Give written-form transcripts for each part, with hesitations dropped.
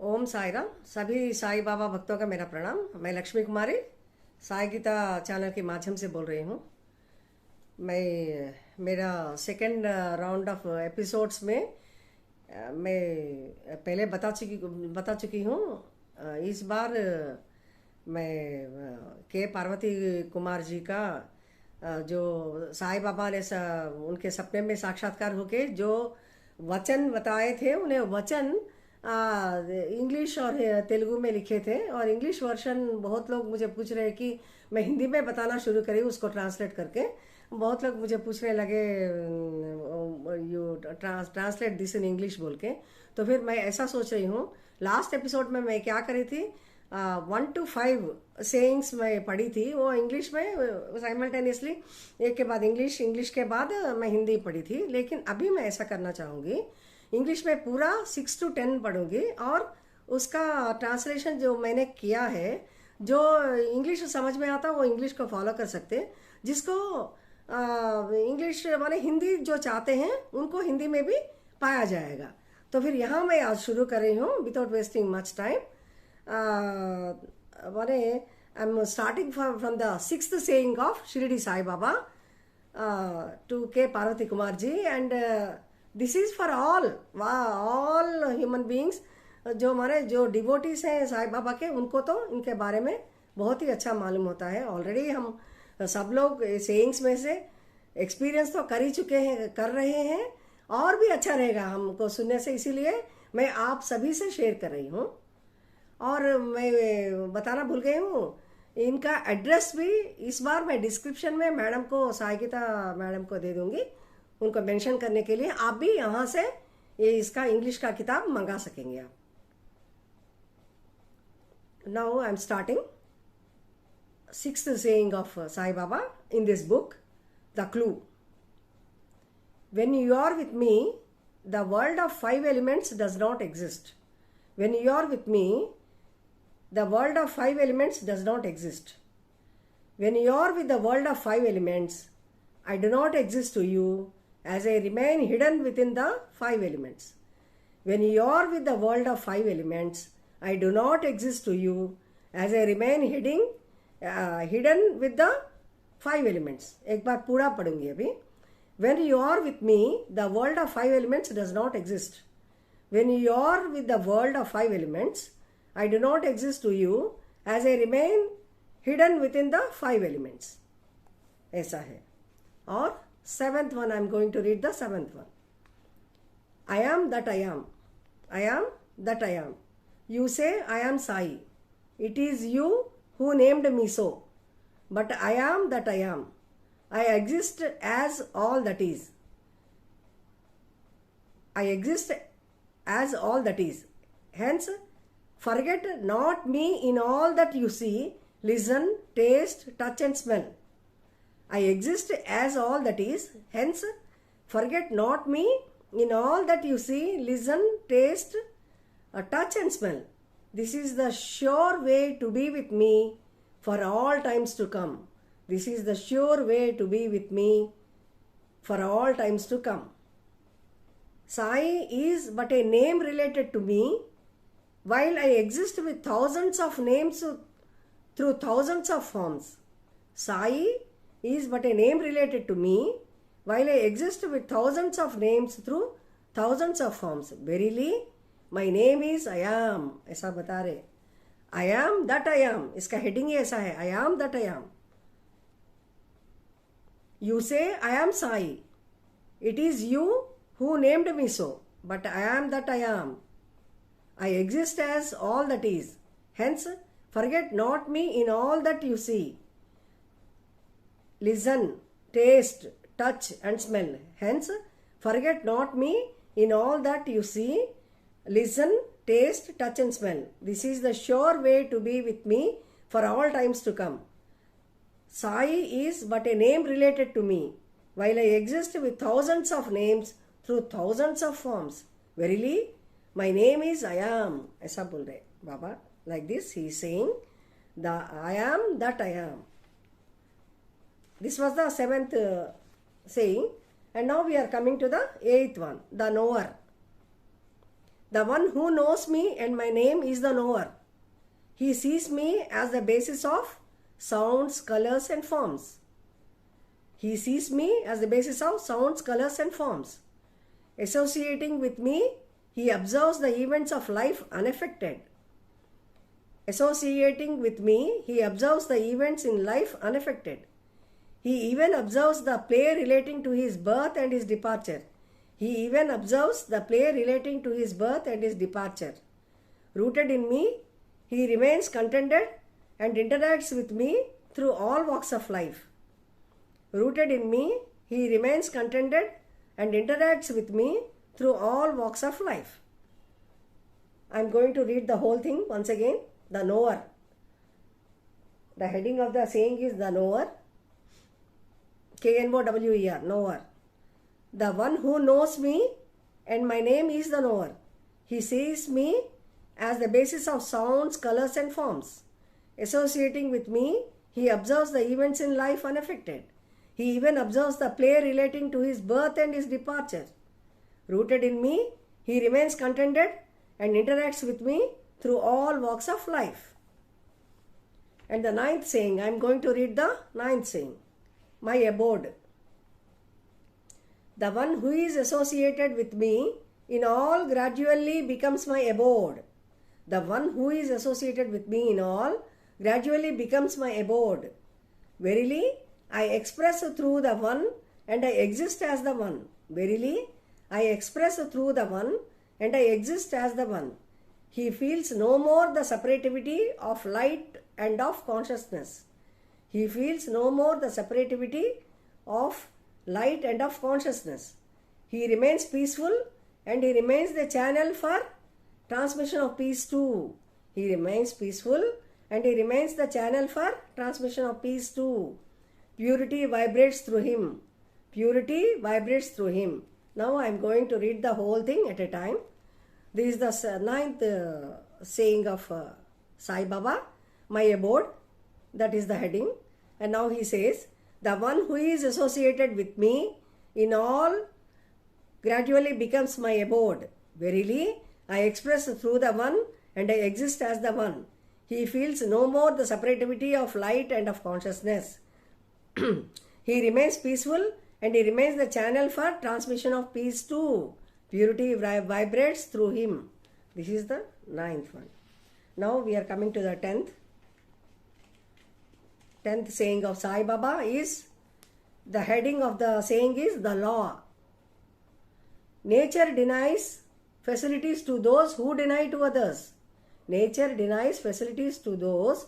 ओम साई राम। सभी साईं बाबा भक्तों का मेरा प्रणाम। मैं लक्ष्मी कुमारी साई गीता चैनल के माध्यम से बोल रही हूँ। मैं मेरा सेकंड राउंड ऑफ एपिसोड्स में मैं पहले बता चुकी हूँ। इस बार मैं के पार्वती कुमार जी का जो साईं बाबा ने उनके सपने में साक्षात्कार होके जो वचन बताए थे, उन्हें वचन इंग्लिश और तेलुगु में लिखे थे। और इंग्लिश वर्जन बहुत लोग मुझे पूछ रहे हैं कि मैं हिंदी में बताना शुरू करी उसको ट्रांसलेट करके। बहुत लोग मुझे पूछने लगे you translate this in English बोल के। तो फिर मैं ऐसा सोच रही हूँ, लास्ट एपिसोड में मैं क्या करी थी, 1 to 5 सेइंग्स मैं पढ़ी थी, वो इंग्लिश में साइमल्टेनियसली एक के बाद इंग्लिश, इंग्लिश के बाद मैं हिंदी पढ़ी थी। लेकिन अभी मैं ऐसा करना चाहूँगी, इंग्लिश में पूरा 6 to 10 पढ़ूंगी और उसका ट्रांसलेशन जो मैंने किया है, जो इंग्लिश समझ में आता वो इंग्लिश को फॉलो कर सकते, जिसको इंग्लिश माने हिंदी जो चाहते हैं उनको हिंदी में भी पाया जाएगा। तो फिर यहाँ मैं आज शुरू कर रही हूँ विदाउट वेस्टिंग मच टाइम। माने I am starting from the 6th saying of Shirdi Sai Baba to K Parvathi Kumar ji. And this is for all human beings. जो हमारे जो डिवोटीज हैं साईं बाबा के, उनको तो इनके बारे में बहुत ही अच्छा मालूम होता है। ऑलरेडी हम सब लोग सेइंग्स में से एक्सपीरियंस तो कर ही चुके हैं, कर रहे हैं, और भी अच्छा रहेगा हमको सुनने से, इसीलिए मैं आप सभी से शेयर कर रही हूँ। और मैं बताना भूल गई हूँ, इनका एड्रेस भी इस बार मैं डिस्क्रिप्शन में मैडम को, साई गीता मैडम को दे दूंगी, उनको मेंशन करने के लिए। आप भी यहाँ से ये इसका इंग्लिश का किताब मंगा सकेंगे आप। Now I am starting 6th saying of Sai Baba in this book, The Clue. When you are with me, the world of 5 elements does not exist. When you are with me, the world of 5 elements does not exist. When you are with the world of 5 elements, I do not exist to you, as I remain hidden within the 5 elements. When you are with the world of 5 elements, I do not exist to you, as I remain hidden with the 5 elements. एक बार पूरा पढ़ूंगी अभी। When you are with me, the world of 5 elements does not exist. When you are with the world of 5 elements, I do not exist to you, as I remain hidden within the 5 elements. ऐसा है। और 7th one, I am going to read the 7th one. I am that I am. I am that I am. You say I am Sai. It is you who named me so. But I am that I am. I exist as all that is. I exist as all that is. Hence, forget not me in all that you see, listen, taste, touch and smell. I exist as all that is. Hence, forget not me in all that you see, listen, taste, touch and smell. This is the sure way to be with me for all times to come. This is the sure way to be with me for all times to come. Sai is but a name related to me, while I exist with thousands of names through thousands of forms. Sai is but a name related to me, while I exist with thousands of names through thousands of forms. Verily, my name is I am. ऐसा बता रहे, I am that I am. इसका heading ही ऐसा है, I am that I am. You say I am Sai. It is you who named me so. But I am that I am. I exist as all that is. Hence, forget not me in all that you see. Listen, taste, touch and smell. Hence, forget not me in all that you see. Listen, taste, touch and smell. This is the sure way to be with me for all times to come. Sai is but a name related to me, while I exist with thousands of names through thousands of forms. Verily, my name is I am. ऐसा बोल रहे बाबा। Like this, he is saying, the I am that I am. This was the 7th saying. And now we are coming to the 8th one, the knower. The one who knows me and my name is the knower. He sees me as the basis of sounds, colors and forms. He sees me as the basis of sounds, colors and forms. Associating with me, he observes the events of life unaffected. Associating with me, he observes the events in life unaffected. He even observes the play relating to his birth and his departure. He even observes the play relating to his birth and his departure. Rooted in me, he remains contented and interacts with me through all walks of life. Rooted in me, he remains contented and interacts with me through all walks of life. I am going to read the whole thing once again. The knower. The heading of the saying is the knower. Knower, knower. The one who knows me and my name is the knower. He sees me as the basis of sounds, colors and forms. Associating with me, he observes the events in life unaffected. He even observes the play relating to his birth and his departure. Rooted in me, he remains contented and interacts with me through all walks of life. And the ninth saying, I am going to read the ninth saying. My abode. The one who is associated with me in all gradually becomes my abode. The one who is associated with me in all gradually becomes my abode. Verily, I express through the one and I exist as the one. Verily, I express through the one and I exist as the one. He feels no more the separativity of light and of consciousness. He feels no more the separativity of light and of consciousness. He remains peaceful and he remains the channel for transmission of peace too. He remains peaceful and he remains the channel for transmission of peace too. Purity vibrates through him. Purity vibrates through him. Now I am going to read the whole thing at a time. This is the ninth saying of Sai Baba, my abode. That is the heading. And now he says, the one who is associated with me in all gradually becomes my abode. Verily, I express through the one and I exist as the one. He feels no more the separativity of light and of consciousness. He remains peaceful and he remains the channel for transmission of peace too. Purity vibrates through him. This is the ninth one. Now we are coming to the 10th. 10th saying of Sai Baba is, the heading of the saying is the law. Nature denies facilities to those who deny to others. Nature denies facilities to those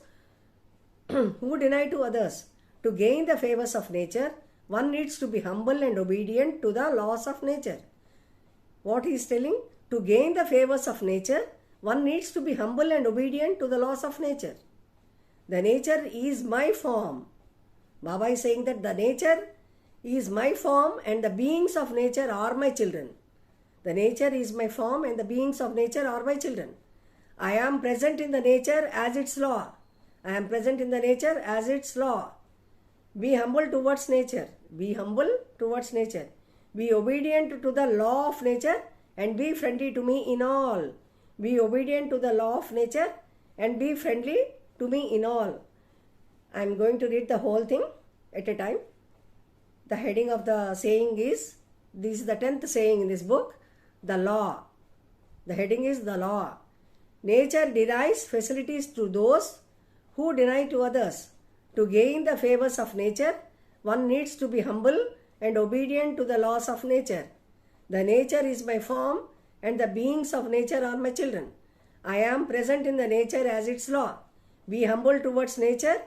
who deny to others. To gain the favors of nature, one needs to be humble and obedient to the laws of nature. What he is telling? To gain the favors of nature, one needs to be humble and obedient to the laws of nature. The nature is my form. Baba is saying that the nature is my form and the beings of nature are my children. The nature is my form and the beings of nature are my children. I am present in the nature as its law. I am present in the nature as its law. Be humble towards nature. Be humble towards nature. Be obedient to the law of nature and be friendly to me in all. Be obedient to the law of nature and be friendly to me in all. I am going to read the whole thing at a time. The heading of the saying is, this is the 10th saying in this book, the law. The heading is the law. Nature denies facilities to those who deny to others. To gain the favors of nature, one needs to be humble and obedient to the laws of nature. The nature is my form and the beings of nature are my children. I am present in the nature as its law. Be humble towards nature,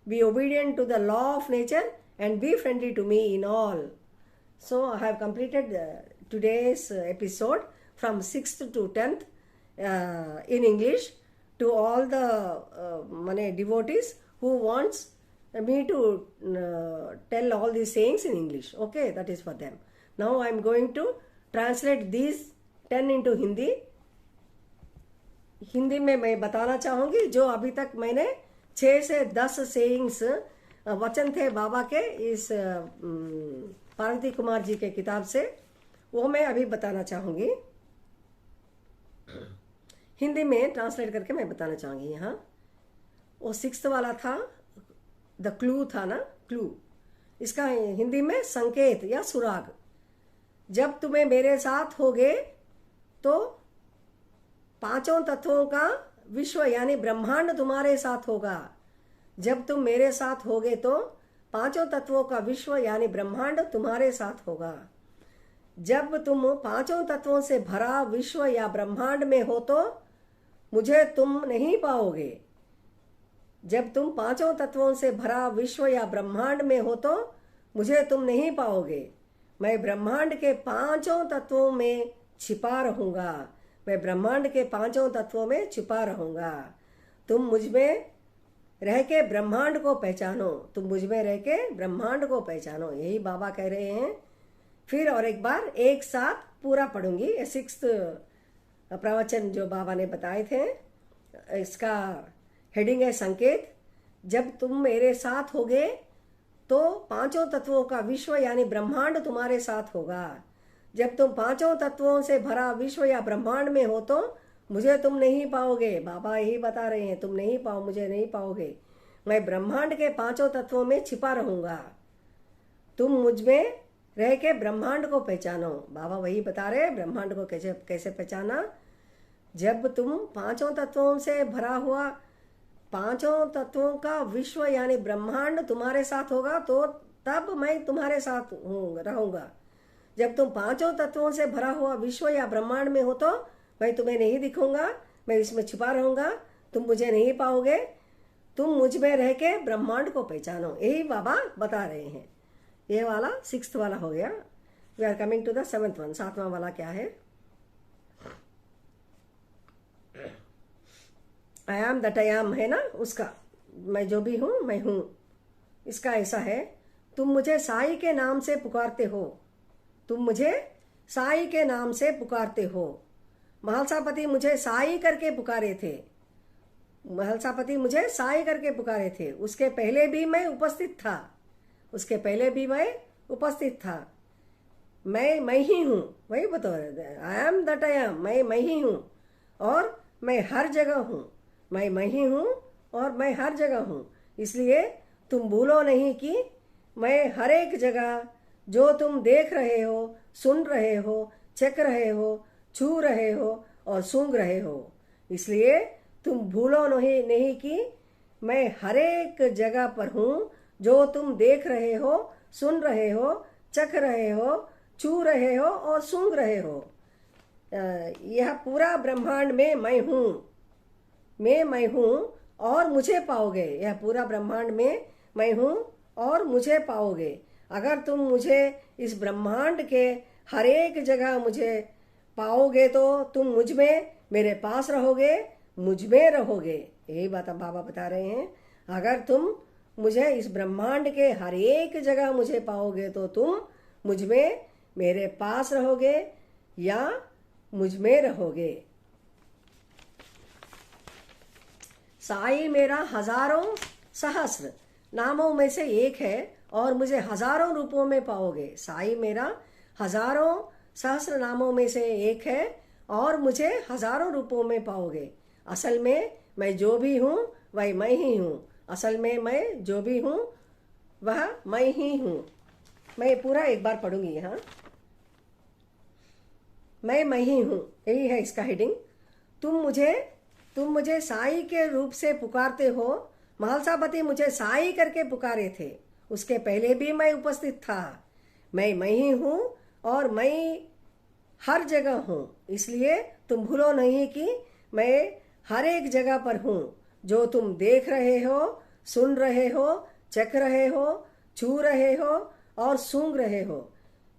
be obedient to the law of nature and be friendly to me in all. So I have completed today's episode from 6th to 10th in English to all the devotees who wants me to tell all these sayings in English. Okay, that is for them. Now I am going to translate these 10 into Hindi. Hindi में मैं बताना चाहूँगी जो अभी तक मैंने 6 से 10 sayings वचन थे बाबा के इस पार्वती कुमार जी के किताब से, वो मैं अभी बताना चाहूँगी. हिंदी में ट्रांसलेट करके मैं बताना चाहूँगी यहाँ। वो 6th वाला था, द क्लू था ना, क्लू। इसका हिंदी में संकेत या सुराग। जब तुम्हें मेरे साथ होगे तो पांचों तत्वों का विश्व यानी ब्रह्मांड तुम्हारे साथ होगा। जब तुम मेरे साथ होगे तो पांचों तत्वों का विश्व यानी ब्रह्मांड तुम्हारे साथ होगा। जब तुम पांचों तत्वों से भरा विश्व या ब्रह्मांड में हो तो मुझे तुम नहीं पाओगे। जब तुम पांचों तत्वों से भरा विश्व या ब्रह्मांड में हो तो मुझे तुम नहीं पाओगे। मैं ब्रह्मांड के पांचों तत्वों में छिपा रहूंगा। मैं ब्रह्मांड के पांचों तत्वों में छिपा रहूंगा। तुम मुझ में रह के ब्रह्मांड को पहचानो। तुम मुझ में रह के ब्रह्मांड को पहचानो, यही बाबा कह रहे हैं। फिर और एक बार एक साथ पूरा पढ़ूंगी। 6th प्रवचन जो बाबा ने बताए थे, इसका हेडिंग है संकेत। जब तुम मेरे साथ होगे तो पांचों तत्वों का विश्व यानी ब्रह्मांड तुम्हारे साथ होगा। जब तुम पांचों तत्वों से भरा विश्व या ब्रह्मांड में हो तो मुझे तुम नहीं पाओगे। बाबा यही बता रहे हैं, तुम नहीं पाओ, मुझे नहीं पाओगे। मैं ब्रह्मांड के पांचों तत्वों में छिपा रहूंगा। तुम मुझ में रह के ब्रह्मांड को पहचानो। बाबा वही बता रहे हैं, ब्रह्मांड को कैसे कैसे पहचाना। जब तुम पांचों तत्वों से भरा हुआ पांचों तत्वों का विश्व यानी ब्रह्मांड तुम्हारे साथ होगा तो तब मैं तुम्हारे साथ रहूंगा। जब तुम पांचों तत्वों से भरा हुआ विश्व या ब्रह्मांड में हो तो मैं तुम्हें नहीं दिखूंगा। मैं इसमें छिपा रहूंगा। तुम मुझे नहीं पाओगे। तुम मुझ में रह के ब्रह्मांड को पहचानो, यही बाबा बता रहे हैं। ये वाला 6th वाला हो गया। We are coming to the 7th one. 7वां वाला क्या है? I am that I am है ना, उसका मैं जो भी हूं मैं हूं। इसका ऐसा है, तुम मुझे साई के नाम से पुकारते हो। तुम मुझे साई के नाम से पुकारते हो। महलसापति मुझे साई करके पुकारे थे। महलसापति मुझे साई करके पुकारे थे। उसके पहले भी मैं उपस्थित था। उसके पहले भी मैं उपस्थित था। मैं ही हूँ, वही बता रहे। आई एम दैट आई एम, मैं ही हूँ और मैं हर जगह हूँ। मैं ही हूँ और मैं हर जगह हूँ। इसलिए तुम भूलो नहीं कि मैं हर एक जगह जो तुम देख रहे हो, सुन रहे हो, चख रहे हो, छू रहे हो और सूंघ रहे हो। इसलिए तुम भूलो नहीं कि मैं हर एक जगह पर हूँ जो तुम देख रहे हो, सुन रहे हो, चख रहे हो, छू रहे हो और सूंघ रहे हो। यह पूरा ब्रह्मांड में मैं हूँ। मैं हूँ और मुझे पाओगे। यह पूरा ब्रह्मांड में मैं हूँ और मुझे पाओगे। अगर तुम मुझे इस ब्रह्मांड के हर एक जगह मुझे पाओगे तो तुम मुझ में मेरे पास रहोगे, मुझ में रहोगे। यही बात अब बाबा बता रहे हैं। अगर तुम मुझे इस ब्रह्मांड के हर एक जगह मुझे पाओगे तो तुम मुझ में मेरे पास रहोगे या मुझ में रहोगे। साई मेरा हजारों सहस्र नामों में से एक है और मुझे हजारों रूपों में पाओगे। साई मेरा हजारों सहस्र नामों में से एक है और मुझे हजारों रूपों में पाओगे। असल में मैं जो भी हूँ वही मैं ही हूँ। असल में मैं जो भी हूँ वह मैं ही हूँ। मैं पूरा एक बार पढ़ूंगी यहाँ। मैं ही हूँ, यही है इसका हेडिंग। तुम मुझे साई के रूप से पुकारते हो। महलसापति मुझे साई करके पुकारे थे। उसके पहले भी मैं उपस्थित था। मैं ही हूँ और मैं हर जगह हूँ। इसलिए तुम भूलो नहीं कि मैं हर एक जगह पर हूँ जो तुम देख रहे हो, सुन रहे हो, चख रहे हो, छू रहे हो और सूंघ रहे हो।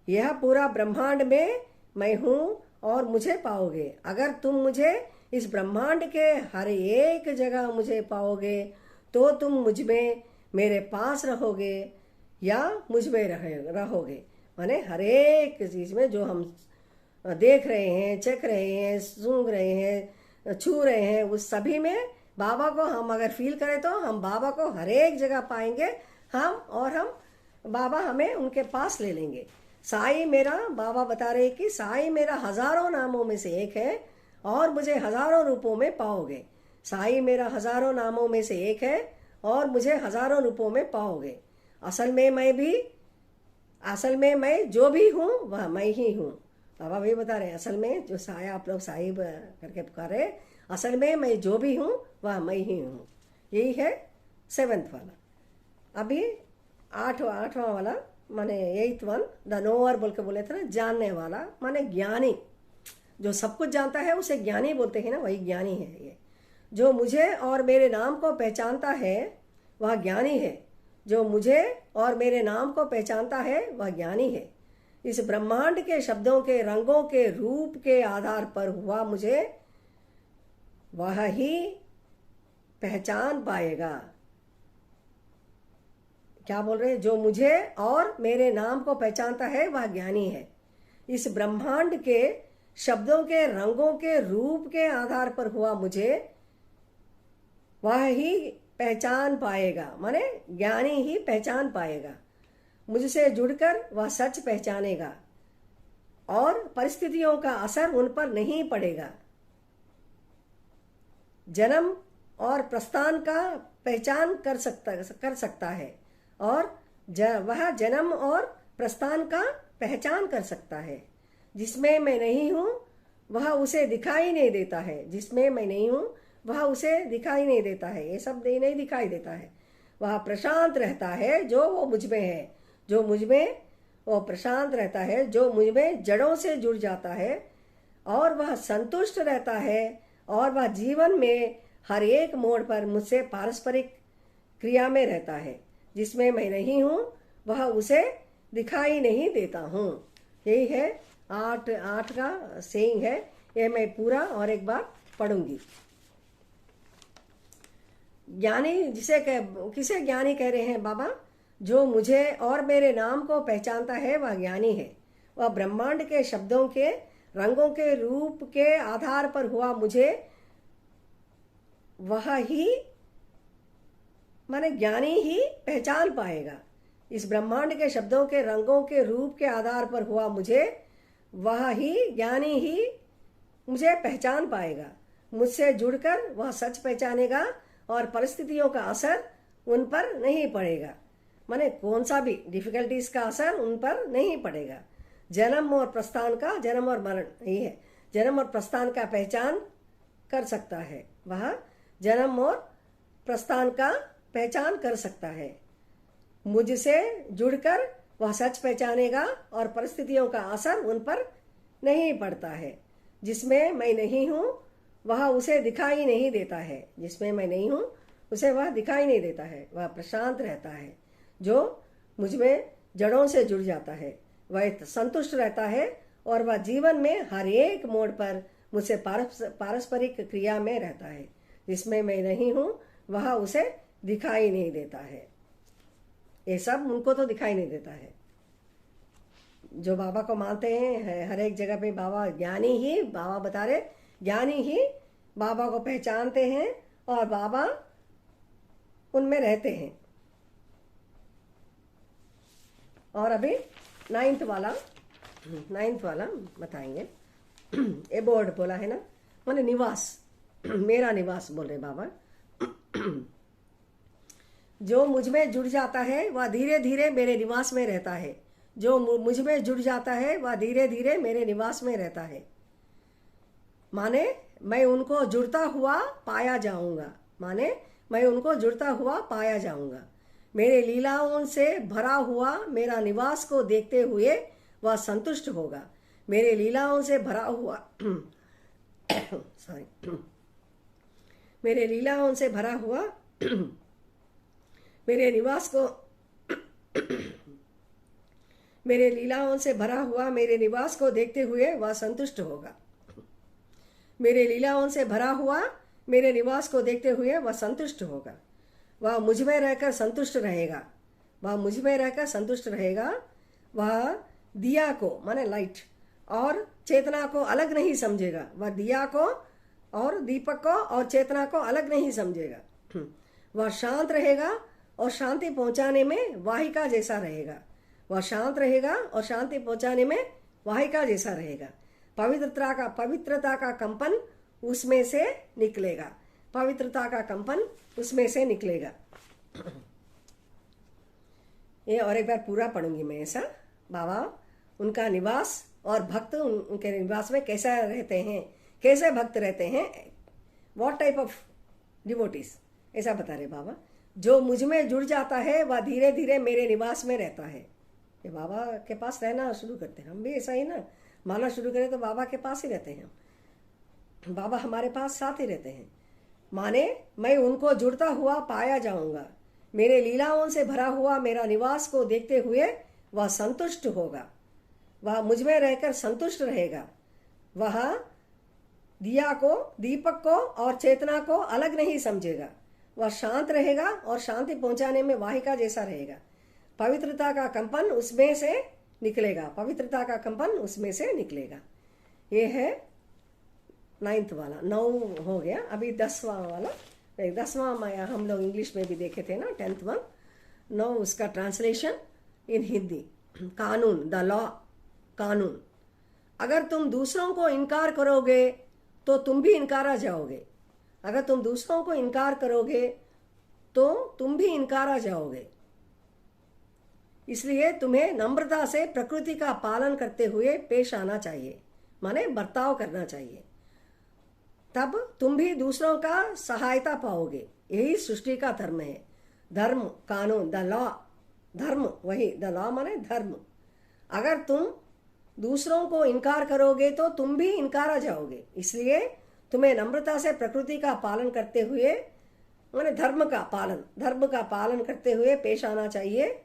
यह पूरा ब्रह्मांड में मैं हूँ और मुझे पाओगे। अगर तुम मुझे इस ब्रह्मांड के हर एक जगह मुझे पाओगे तो तुम मुझ में मेरे पास रहोगे या मुझ में रहोगे। माने हर एक चीज में जो हम देख रहे हैं, चख रहे हैं, सूंघ रहे हैं, छू रहे हैं, उस सभी में बाबा को हम अगर फील करें तो हम बाबा को हर एक जगह पाएंगे हम बाबा हमें उनके पास ले लेंगे। साई मेरा, बाबा बता रहे कि साई मेरा हजारों नामों में से एक है और मुझे हजारों रूपों में पाओगे। साई मेरा हजारों नामों में से एक है और मुझे हजारों रूपों में पाओगे। असल में मैं जो भी हूँ वह मैं ही हूँ। बाबा भी बता रहे हैं, असल में जो साया आप लोग साहिब करके पुकारे, असल में मैं जो भी हूँ वह मैं ही हूँ। यही है 7th वाला। अभी आठवां वाला माने 8th वन, द नोअर बोल के बोले थे ना, जानने वाला माने ज्ञानी। जो सब कुछ जानता है उसे ज्ञानी बोलते हैं ना, वही ज्ञानी है। ये जो मुझे और मेरे नाम को पहचानता है वह ज्ञानी है। जो मुझे और मेरे नाम को पहचानता है वह ज्ञानी है। इस ब्रह्मांड के शब्दों के, रंगों के, रूप के आधार पर हुआ मुझे वह ही पहचान पाएगा। क्या बोल रहे हैं? जो मुझे और मेरे नाम को पहचानता है वह ज्ञानी है। इस ब्रह्मांड के शब्दों के, रंगों के, रूप के आधार पर हुआ मुझे वह ही पहचान पाएगा, माने ज्ञानी ही पहचान पाएगा। मुझसे जुड़कर वह सच पहचानेगा और परिस्थितियों का असर उन पर नहीं पड़ेगा। जन्म और प्रस्थान का पहचान कर सकता है और वह जन्म और प्रस्थान का पहचान कर सकता है। जिसमें मैं नहीं हूँ वह उसे दिखाई नहीं देता है। जिसमें मैं नहीं हूँ वह उसे दिखाई नहीं देता है। ये सब नहीं दिखाई देता है। वह प्रशांत रहता है जो वो मुझ में है। जो मुझ में वो प्रशांत रहता है, जो मुझ में जड़ों से जुड़ जाता है और वह संतुष्ट रहता है और वह जीवन में हर एक मोड़ पर मुझसे पारस्परिक क्रिया में रहता है। जिसमें मैं नहीं हूँ वह उसे दिखाई नहीं देता हूँ। यही है 8 का सेइंग है। ये मैं पूरा और एक बार पढ़ूंगी। ज्ञानी किसे ज्ञानी कह रहे हैं बाबा? जो मुझे और मेरे नाम को पहचानता है वह ज्ञानी है। वह ब्रह्मांड के शब्दों के, रंगों के, रूप के आधार पर हुआ मुझे वह ही माने ज्ञानी ही पहचान पाएगा। इस ब्रह्मांड के शब्दों के, रंगों के, रूप के आधार पर हुआ मुझे वह ही ज्ञानी ही मुझे पहचान पाएगा। मुझसे जुड़कर वह सच पहचानेगा और परिस्थितियों का असर उन पर नहीं पड़ेगा। माने कौन सा भी डिफिकल्टीज का असर उन पर नहीं पड़ेगा। जन्म और प्रस्थान का, जन्म और मरण यही है, जन्म और प्रस्थान का पहचान कर सकता है। वह जन्म और प्रस्थान का पहचान कर सकता है। मुझसे जुड़कर वह सच पहचानेगा और परिस्थितियों का असर उन पर नहीं पड़ता है। जिसमें मैं नहीं हूँ वह उसे दिखाई नहीं देता है। जिसमें मैं नहीं हूँ उसे वह दिखाई नहीं देता है। वह प्रशांत रहता है। जो मुझ में जड़ों से जुड़ जाता है वह संतुष्ट रहता है और वह जीवन में हर एक मोड़ पर मुझसे पारस्परिक क्रिया में रहता है। जिसमें मैं नहीं हूँ वह उसे दिखाई नहीं देता है। ये सब उनको तो दिखाई नहीं देता है। जो बाबा को मानते हैं, हर एक जगह पे बाबा ज्ञानी ही, बाबा बता रहे ज्ञानी ही बाबा को पहचानते हैं और बाबा उनमें रहते हैं। और अभी 9th वाला बताएंगे। एबोर्ड बोला है ना, माने निवास, मेरा निवास बोल रहे बाबा। जो मुझ में जुड़ जाता है वह धीरे धीरे मेरे निवास में रहता है। जो मुझ में जुड़ जाता है वह धीरे धीरे मेरे निवास में रहता है। माने मैं उनको जुड़ता हुआ पाया जाऊंगा। माने मैं उनको जुड़ता हुआ पाया जाऊंगा। मेरे लीलाओं से भरा हुआ मेरा निवास को देखते हुए वह संतुष्ट होगा। मेरे लीलाओं से भरा हुआ मेरे लीलाओं से भरा हुआ मेरे निवास को मेरे लीलाओं से भरा हुआ मेरे निवास को देखते हुए वह संतुष्ट होगा। मेरे लीलाओं से भरा हुआ मेरे निवास को देखते हुए वह संतुष्ट होगा। वह मुझ में रहकर संतुष्ट रहेगा। वह मुझ में रहकर संतुष्ट रहेगा। वह दिया को माने लाइट और चेतना को अलग नहीं समझेगा। वह दिया को और दीपक को और चेतना को अलग नहीं समझेगा। वह शांत रहेगा और शांति पहुंचाने में वाहिका जैसा रहेगा। वह शांत रहेगा और शांति पहुंचाने में वाहिका जैसा रहेगा। पवित्रता का कंपन उसमें से निकलेगा। पवित्रता का कंपन उसमें से निकलेगा। ये और एक बार पूरा पढ़ूंगी मैं ऐसा। बाबा उनका निवास और भक्त उनके निवास में कैसा रहते हैं, कैसे भक्त रहते हैं, व्हाट टाइप ऑफ डिवोटीज, ऐसा बता रहे बाबा। जो मुझ में जुड़ जाता है वह धीरे धीरे मेरे निवास में रहता है। ये बाबा के पास रहना शुरू करते हैं। हम भी ऐसा ही ना मानना शुरू करें तो बाबा के पास ही रहते हैं हम। बाबा हमारे पास साथ ही रहते हैं। माने मैं उनको जुड़ता हुआ पाया जाऊंगा। मेरे लीलाओं से भरा हुआ मेरा निवास को देखते हुए वह संतुष्ट होगा। वह मुझ में रहकर संतुष्ट रहेगा। वह दिया को, दीपक को और चेतना को अलग नहीं समझेगा। वह शांत रहेगा और शांति पहुंचाने में वाहिका जैसा रहेगा। पवित्रता का कंपन उसमें से निकलेगा। पवित्रता का कंपन उसमें से निकलेगा। ये है 9th वाला। 9 हो गया, अभी 10वां वाला। 10वां हम लोग इंग्लिश में भी देखे थे ना, 10th वन। 9 उसका ट्रांसलेशन इन हिंदी। कानून, द लॉ, कानून। अगर तुम दूसरों को इनकार करोगे तो तुम भी इनकारा जाओगे। अगर तुम दूसरों को इनकार करोगे तो तुम भी इनकारा जाओगे। इसलिए तुम्हें नम्रता से प्रकृति का पालन करते हुए पेश आना चाहिए, माने बर्ताव करना चाहिए। तब तुम भी दूसरों का सहायता पाओगे। यही सृष्टि का धर्म है। धर्म, कानून, द लॉ, धर्म, वही द लॉ माने धर्म। अगर तुम दूसरों को इनकार करोगे तो तुम भी इनकारा जाओगे। इसलिए तुम्हें नम्रता से प्रकृति का पालन करते हुए, माने धर्म का पालन करते हुए पेश आना चाहिए।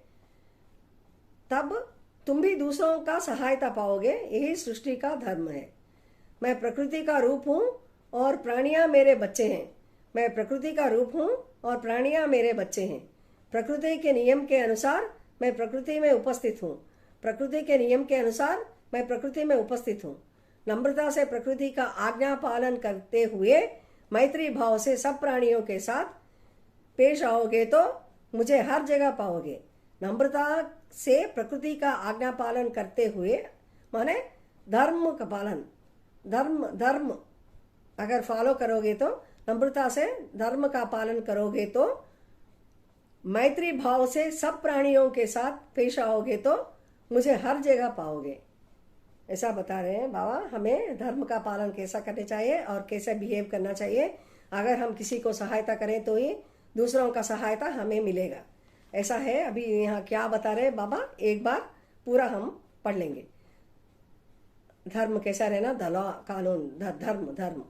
तब तुम भी दूसरों का सहायता पाओगे। यही सृष्टि का धर्म है। मैं प्रकृति का रूप हूँ और प्राणियां मेरे बच्चे हैं। मैं प्रकृति का रूप हूँ और प्राणियां मेरे बच्चे हैं। प्रकृति के नियम के अनुसार मैं प्रकृति में उपस्थित हूँ। प्रकृति के नियम के अनुसार मैं प्रकृति में उपस्थित हूँ। नम्रता से प्रकृति का आज्ञा पालन करते हुए मैत्री भाव से सब प्राणियों के साथ पेश आओगे तो मुझे हर जगह पाओगे। नम्रता से प्रकृति का आज्ञा पालन करते हुए माने धर्म का पालन, धर्म अगर फॉलो करोगे तो, नम्रता से धर्म का पालन करोगे तो, मैत्री भाव से सब प्राणियों के साथ पेश आओगे तो मुझे हर जगह पाओगे। ऐसा बता रहे हैं बाबा। हमें धर्म का पालन कैसा करना चाहिए और कैसे बिहेव करना चाहिए। अगर हम किसी को सहायता करें तो ही दूसरों का सहायता हमें मिलेगा। ऐसा है। अभी यहाँ क्या बता रहे हैं बाबा, एक बार पूरा हम पढ़ लेंगे। धर्म कैसा रहना, द लॉ, कानून, धर्म।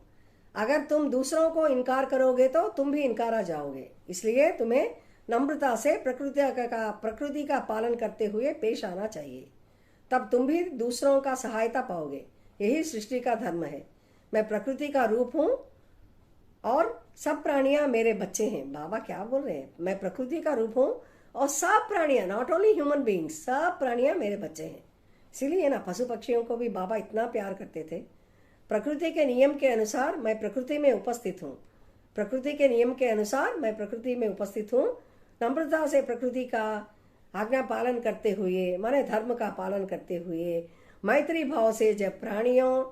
अगर तुम दूसरों को इनकार करोगे तो तुम भी इनकारा जाओगे। इसलिए तुम्हें नम्रता से प्रकृति का पालन करते हुए पेश आना चाहिए। तब तुम भी दूसरों का सहायता पाओगे। यही सृष्टि का धर्म है। मैं प्रकृति का रूप हूँ और सब प्राणियां मेरे बच्चे हैं। बाबा क्या बोल रहे हैं? मैं प्रकृति का रूप हूँ और सब प्राणियां, नॉट ओनली ह्यूमन बीइंग्स, सब प्राणियां मेरे बच्चे हैं। इसीलिए ना पशु पक्षियों को भी बाबा इतना प्यार करते थे। प्रकृति के नियम के अनुसार मैं प्रकृति में उपस्थित हूँ। प्रकृति के नियम के अनुसार मैं प्रकृति में उपस्थित हूँ। नम्रता से प्रकृति का आज्ञा पालन करते हुए, माने धर्म का पालन करते हुए, मैत्री भाव से जब प्राणियों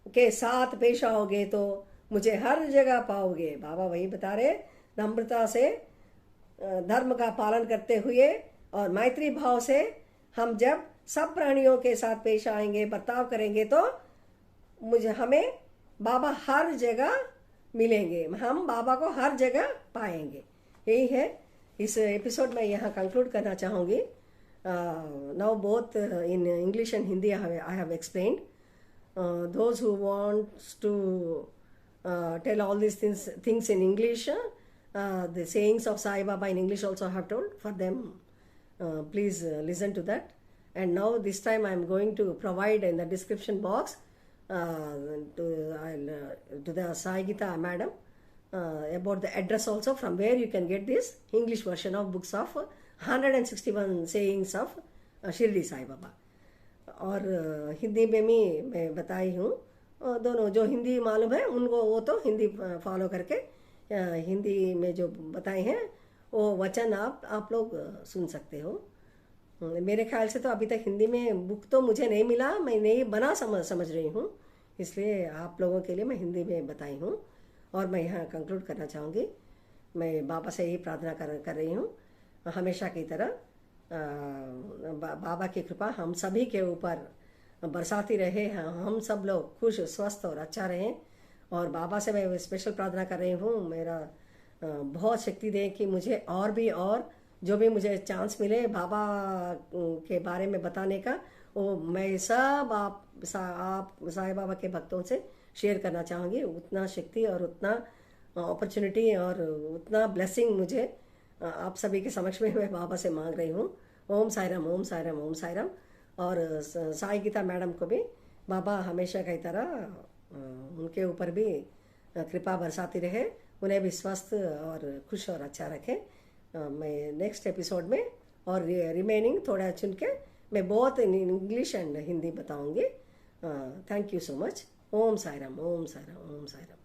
के साथ पेश आओगे तो मुझे हर जगह पाओगे। बाबा वही बता रहे, नम्रता से धर्म का पालन करते हुए और मैत्री भाव से हम जब सब प्राणियों के साथ पेश आएंगे, बर्ताव करेंगे तो हमें बाबा हर जगह मिलेंगे। हम बाबा को हर जगह पाएंगे। यही है। इस एपिसोड में यहाँ कंक्लूड करना चाहूँगी। Now both in English and Hindi I have explained. Those who wants to tell all these things in English, the sayings of Sai Baba in English also I have told for them. Please listen to that. And now this time I am going to provide in the description box to the Sai Gita madam about the address also from where you can get this English version of books of 161 sayings of Shirdi Sai Baba. और हिंदी में भी मैं बताई हूँ। दोनों जो हिंदी मालूम है उनको वो तो हिंदी फॉलो करके हिंदी में जो बताए हैं वो वचन आप लोग सुन सकते हो। मेरे ख्याल से तो अभी तक हिंदी में बुक तो मुझे नहीं मिला, मैं नहीं बना समझ रही हूँ। इसलिए आप लोगों के लिए मैं हिंदी में बताई हूँ। और मैं यहाँ कंक्लूड करना चाहूँगी। मैं बाबा से यही प्रार्थना कर रही हूँ, हमेशा की तरह बाबा की कृपा हम सभी के ऊपर बरसाती रहे, हम सब लोग खुश स्वस्थ और अच्छा रहें। और बाबा से मैं स्पेशल प्रार्थना कर रही हूँ, मेरा बहुत शक्ति दे कि मुझे और भी, और जो भी मुझे चांस मिले बाबा के बारे में बताने का, वो मैं सब आप साईं बाबा के भक्तों से शेयर करना चाहूँगी। उतना शक्ति और उतना अपॉर्चुनिटी और उतना ब्लेसिंग मुझे आप सभी के समक्ष में मैं बाबा से मांग रही हूँ। ओम साई राम, ओम साई राम, ओम साई राम। और साई गीता मैडम को भी बाबा हमेशा की तरह उनके ऊपर भी कृपा बरसाती रहे, उन्हें भी स्वस्थ और खुश और अच्छा रखें। मैं नेक्स्ट एपिसोड में और रिमेनिंग थोड़ा चुन के मैं बहुत इंग्लिश एंड हिंदी बताऊंगी। Thank you so much. Om Sai Ram, Om Sai Ram, Om Sai Ram.